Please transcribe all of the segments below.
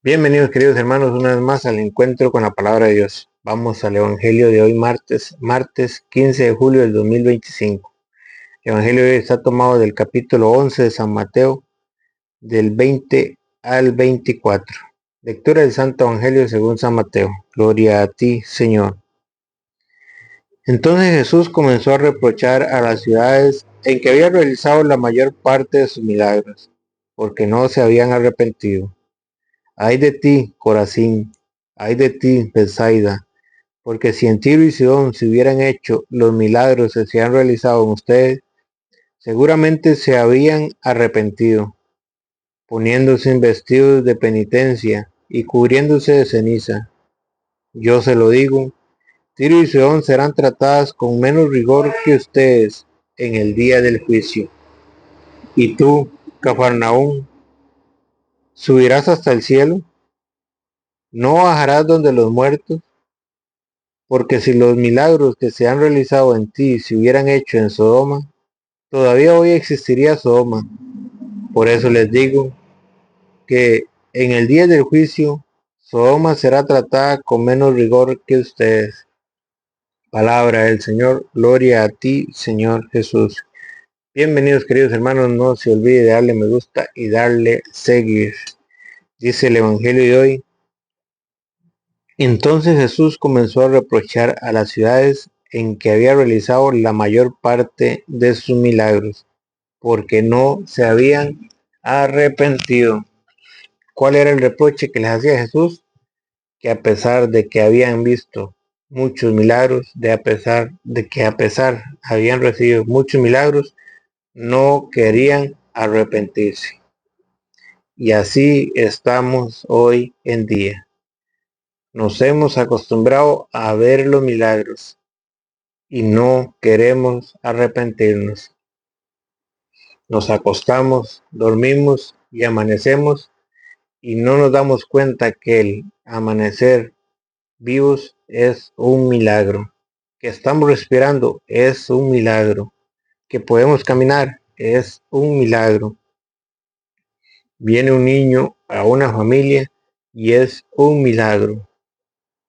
Bienvenidos queridos hermanos una vez más al encuentro con la palabra de Dios. Vamos al Evangelio de hoy martes 15 de julio del 2025. El Evangelio de hoy está tomado del capítulo 11 de San Mateo, del 20 al 24. Lectura del Santo Evangelio según San Mateo. Gloria a ti, Señor. Entonces Jesús comenzó a reprochar a las ciudades en que había realizado la mayor parte de sus milagros, porque no se habían arrepentido. Ay de ti, Corazín, ay de ti, Betsaida, porque si en Tiro y Sidón se hubieran hecho los milagros que se han realizado en ustedes, seguramente se habían arrepentido, poniéndose en vestidos de penitencia y cubriéndose de ceniza. Yo se lo digo, Tiro y Sidón serán tratadas con menos rigor que ustedes en el día del juicio. Y tú, Cafarnaúm, ¿subirás hasta el cielo? ¿No bajarás donde los muertos? Porque si los milagros que se han realizado en ti se hubieran hecho en Sodoma, todavía hoy existiría Sodoma. Por eso les digo que en el día del juicio, Sodoma será tratada con menos rigor que ustedes. Palabra del Señor, gloria a ti, Señor Jesús. Bienvenidos queridos hermanos, no se olvide de darle me gusta y darle seguir. Dice el Evangelio de hoy. Entonces Jesús comenzó a reprochar a las ciudades en que había realizado la mayor parte de sus milagros, porque no se habían arrepentido. ¿Cuál era el reproche que les hacía Jesús? Que a pesar de que habían visto muchos milagros, a pesar habían recibido muchos milagros, no querían arrepentirse. Y así estamos hoy en día. Nos hemos acostumbrado a ver los milagros y no queremos arrepentirnos. Nos acostamos, dormimos y amanecemos y no nos damos cuenta que el amanecer vivos es un milagro, que estamos respirando es un milagro, que podemos caminar es un milagro. Viene un niño a una familia y es un milagro,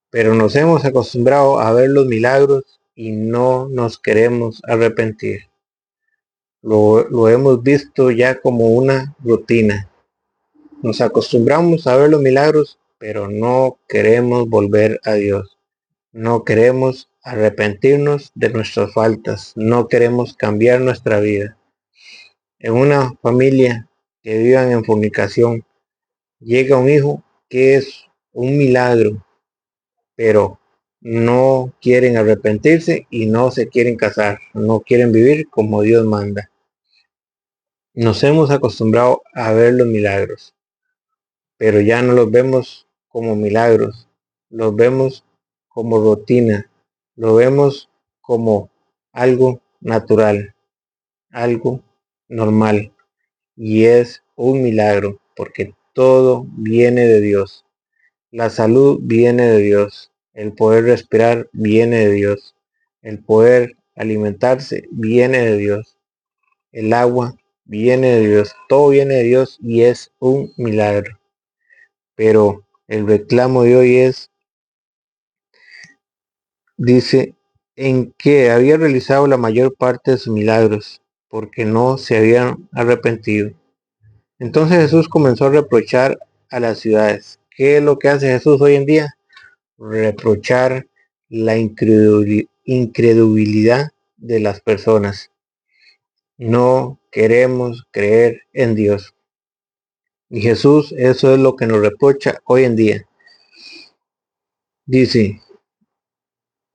pero nos hemos acostumbrado a ver los milagros y no nos queremos arrepentir. Lo hemos visto ya como una rutina. Nos acostumbramos a ver los milagros, pero no queremos volver a Dios. No queremos arrepentirnos de nuestras faltas. No queremos cambiar nuestra vida. En una familia que vivan en fornicación, llega un hijo que es un milagro, pero no quieren arrepentirse y no se quieren casar. No quieren vivir como Dios manda. Nos hemos acostumbrado a ver los milagros, pero ya no los vemos como milagros, los vemos como rutina, lo vemos como algo natural, algo normal, y es un milagro porque todo viene de Dios. La salud viene de Dios, el poder respirar viene de Dios, el poder alimentarse viene de Dios, el agua viene de Dios, todo viene de Dios y es un milagro. Pero el reclamo de hoy dice, en que había realizado la mayor parte de sus milagros, porque no se habían arrepentido. Entonces Jesús comenzó a reprochar a las ciudades. ¿Qué es lo que hace Jesús hoy en día? Reprochar la incredulidad de las personas. No queremos creer en Dios. Y Jesús, eso es lo que nos reprocha hoy en día. Dice,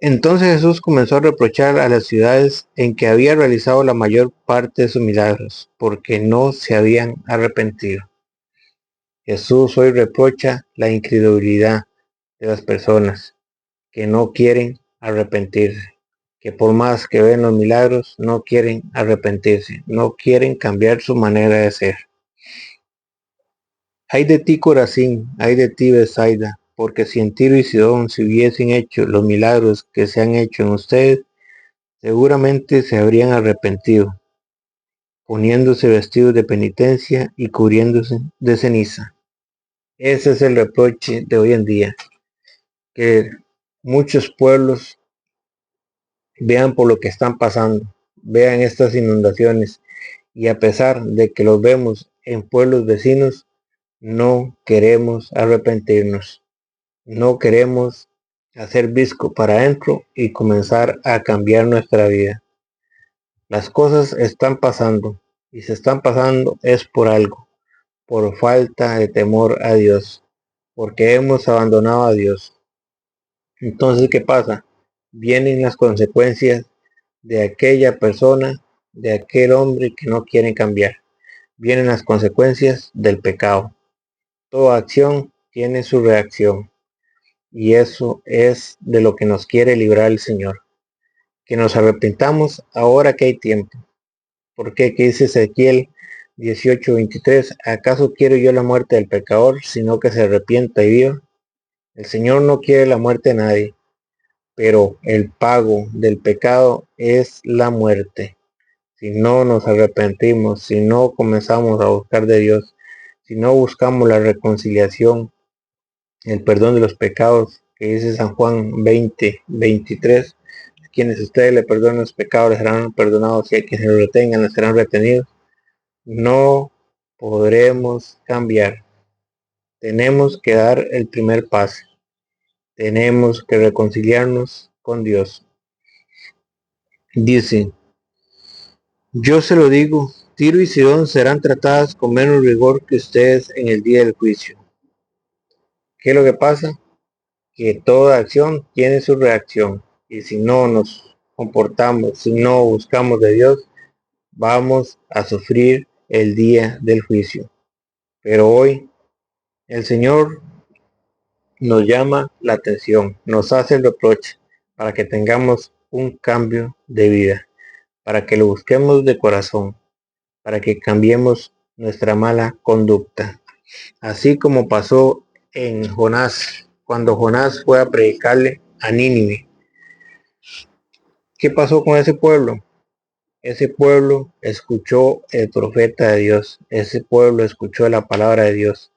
entonces Jesús comenzó a reprochar a las ciudades en que había realizado la mayor parte de sus milagros, porque no se habían arrepentido. Jesús hoy reprocha la incredulidad de las personas que no quieren arrepentirse, que por más que ven los milagros, no quieren arrepentirse, no quieren cambiar su manera de ser. Ay de ti, Corazín, ay de ti, Betsaida, porque si en Tiro y Sidón se hubiesen hecho los milagros que se han hecho en ustedes, seguramente se habrían arrepentido, poniéndose vestidos de penitencia y cubriéndose de ceniza. Ese es el reproche de hoy en día, que muchos pueblos vean por lo que están pasando, vean estas inundaciones y a pesar de que los vemos en pueblos vecinos, no queremos arrepentirnos, no queremos hacer visco para adentro y comenzar a cambiar nuestra vida. Las cosas están pasando y se están pasando es por algo, por falta de temor a Dios, porque hemos abandonado a Dios. Entonces, ¿qué pasa? Vienen las consecuencias de aquella persona, de aquel hombre que no quiere cambiar. Vienen las consecuencias del pecado. Toda acción tiene su reacción y eso es de lo que nos quiere librar el Señor. Que nos arrepintamos ahora que hay tiempo. Porque ¿qué dice Ezequiel 18:23? ¿Acaso quiero yo la muerte del pecador, sino que se arrepienta y viva? El Señor no quiere la muerte de nadie, pero el pago del pecado es la muerte. Si no nos arrepentimos, si no comenzamos a buscar de Dios, si no buscamos la reconciliación, el perdón de los pecados, que dice San Juan 20:23, quienes ustedes le perdonen los pecados les serán perdonados y a quienes lo retengan les serán retenidos. No podremos cambiar. Tenemos que dar el primer paso. Tenemos que reconciliarnos con Dios. Dice, yo se lo digo, Tiro y Sidón serán tratadas con menos rigor que ustedes en el día del juicio. ¿Qué es lo que pasa? Que toda acción tiene su reacción. Y si no nos comportamos, si no buscamos de Dios, vamos a sufrir el día del juicio. Pero hoy el Señor nos llama la atención, nos hace el reproche para que tengamos un cambio de vida, para que lo busquemos de corazón, para que cambiemos nuestra mala conducta. Así como pasó en Jonás, cuando Jonás fue a predicarle a Nínive. ¿Qué pasó con ese pueblo? Ese pueblo escuchó el profeta de Dios, ese pueblo escuchó la palabra de Dios.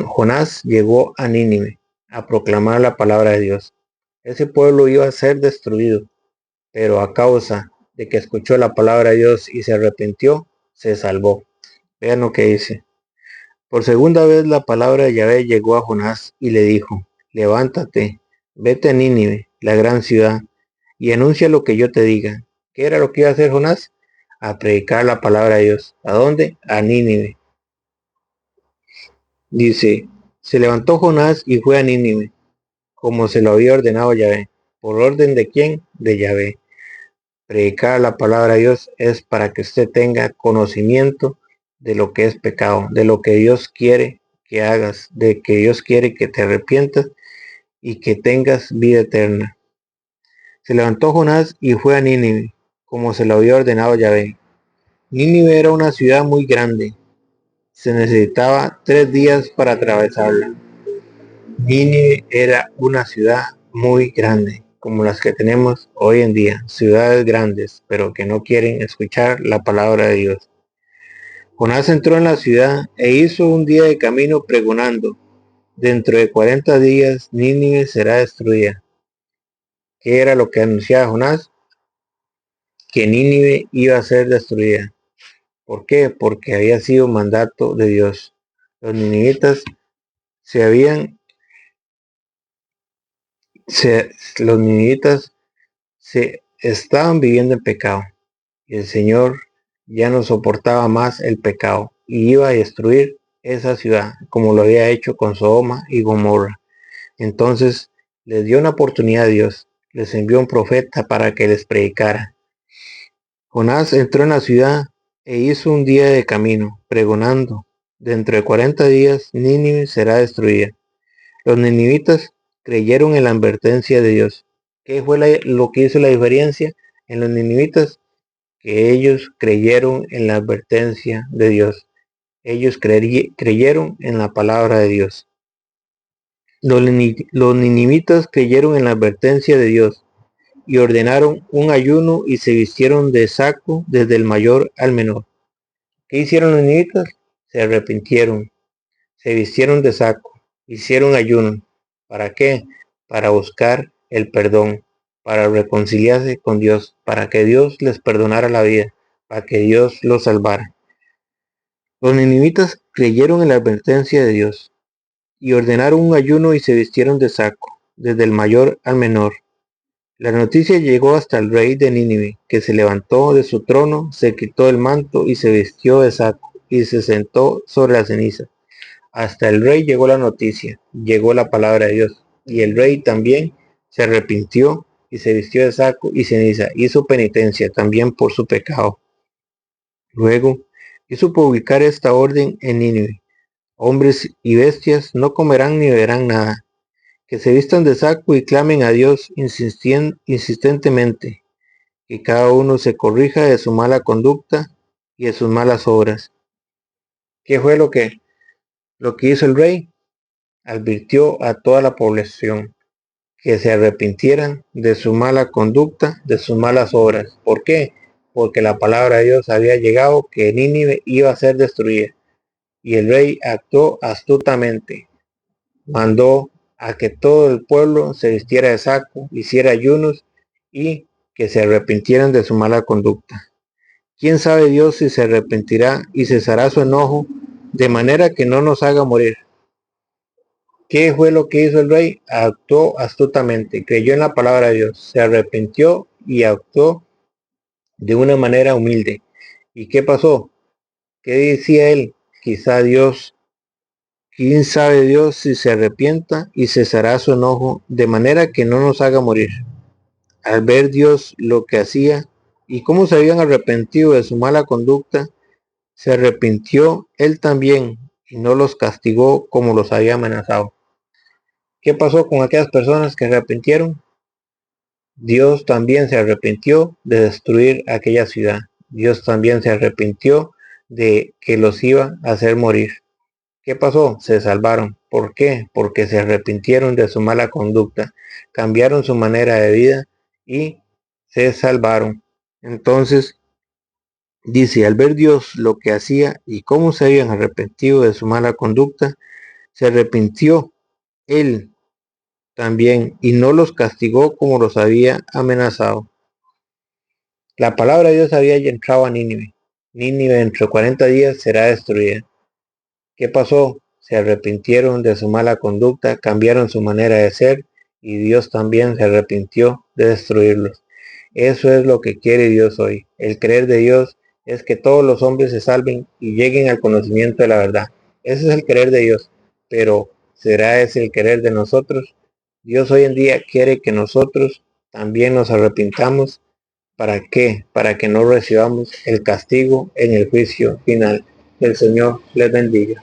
Jonás llegó a Nínive a proclamar la palabra de Dios. Ese pueblo iba a ser destruido, pero a causa de que escuchó la palabra de Dios y se arrepintió, se salvó. Vean lo que dice. Por segunda vez la palabra de Yahvé llegó a Jonás y le dijo, levántate, vete a Nínive, la gran ciudad, y anuncia lo que yo te diga. ¿Qué era lo que iba a hacer Jonás? A predicar la palabra de Dios. ¿A dónde? A Nínive. Dice, se levantó Jonás y fue a Nínive, como se lo había ordenado Yahvé. ¿Por orden de quién? De Yahvé. Predicar la palabra de Dios es para que usted tenga conocimiento de lo que es pecado, de lo que Dios quiere que hagas, de que Dios quiere que te arrepientas y que tengas vida eterna. Se levantó Jonás y fue a Nínive, como se lo había ordenado Yahvé. Nínive era una ciudad muy grande. Se necesitaba 3 días para atravesarla. Nínive era una ciudad muy grande, como las que tenemos hoy en día, ciudades grandes, pero que no quieren escuchar la palabra de Dios. Jonás entró en la ciudad e hizo un día de camino pregonando, dentro de 40 días Nínive será destruida. ¿Qué era lo que anunciaba Jonás? Que Nínive iba a ser destruida. ¿Por qué? Porque había sido mandato de Dios. Los ninivitas se habían, los ninivitas se estaban viviendo en pecado y el Señor ya no soportaba más el pecado y iba a destruir esa ciudad como lo había hecho con Sodoma y Gomorra. Entonces les dio una oportunidad a Dios, les envió un profeta para que les predicara. Jonás entró en la ciudad e hizo un día de camino, pregonando, dentro de 40 días Nínive será destruida. Los ninivitas creyeron en la advertencia de Dios. ¿Qué fue lo que hizo la diferencia en los ninivitas? Que ellos creyeron en la advertencia de Dios. Ellos creyeron en la palabra de Dios. Los ninivitas creyeron en la advertencia de Dios y ordenaron un ayuno y se vistieron de saco desde el mayor al menor. ¿Qué hicieron los ninivitas? Se se vistieron de saco, hicieron ayuno. ¿Para qué? Para buscar el perdón, para reconciliarse con Dios, para que Dios les perdonara la vida, para que Dios los salvara. Los ninivitas creyeron en la advertencia de Dios y ordenaron un ayuno y se vistieron de saco, desde el mayor al menor. La noticia llegó hasta el rey de Nínive, que se levantó de su trono, se quitó el manto y se vistió de saco, y se sentó sobre la ceniza. Hasta el rey llegó la noticia, llegó la palabra de Dios, y el rey también se arrepintió y se vistió de saco y ceniza, hizo penitencia también por su pecado. Luego hizo publicar esta orden en Nínive: hombres y bestias no comerán ni beberán nada, que se vistan de saco y clamen a Dios insistentemente, que cada uno se corrija de su mala conducta y de sus malas obras. ¿Qué fue lo que hizo el rey? Advirtió a toda la población que se arrepintieran de su mala conducta, de sus malas obras. ¿Por qué? Porque la palabra de Dios había llegado que Nínive iba a ser destruida. Y el rey actuó astutamente. Mandó a que todo el pueblo se vistiera de saco, hiciera ayunos y que se arrepintieran de su mala conducta. ¿Quién sabe Dios si se arrepentirá y cesará su enojo de manera que no nos haga morir? ¿Qué fue lo que hizo el rey? Actuó astutamente, creyó en la palabra de Dios, se arrepintió y actuó de una manera humilde. ¿Y qué pasó? ¿Qué decía él? Quién sabe Dios si se arrepienta y cesará su enojo de manera que no nos haga morir. Al ver Dios lo que hacía y cómo se habían arrepentido de su mala conducta, se arrepintió él también y no los castigó como los había amenazado. ¿Qué pasó con aquellas personas que se arrepintieron? Dios también se arrepintió de destruir aquella ciudad. Dios también se arrepintió de que los iba a hacer morir. ¿Qué pasó? Se salvaron. ¿Por qué? Porque se arrepintieron de su mala conducta, cambiaron su manera de vida y se salvaron. Entonces, dice, al ver Dios lo que hacía y cómo se habían arrepentido de su mala conducta, se arrepintió él también y no los castigó como los había amenazado. La palabra de Dios había entrado a Nínive. Nínive dentro de 40 días será destruida. ¿Qué pasó? Se arrepintieron de su mala conducta, cambiaron su manera de ser y Dios también se arrepintió de destruirlos. Eso es lo que quiere Dios hoy. El creer de Dios es que todos los hombres se salven y lleguen al conocimiento de la verdad. Ese es el querer de Dios. Pero ¿será ese el querer de nosotros? Dios hoy en día quiere que nosotros también nos arrepintamos. ¿Para qué? Para que no recibamos el castigo en el juicio final. El Señor les bendiga.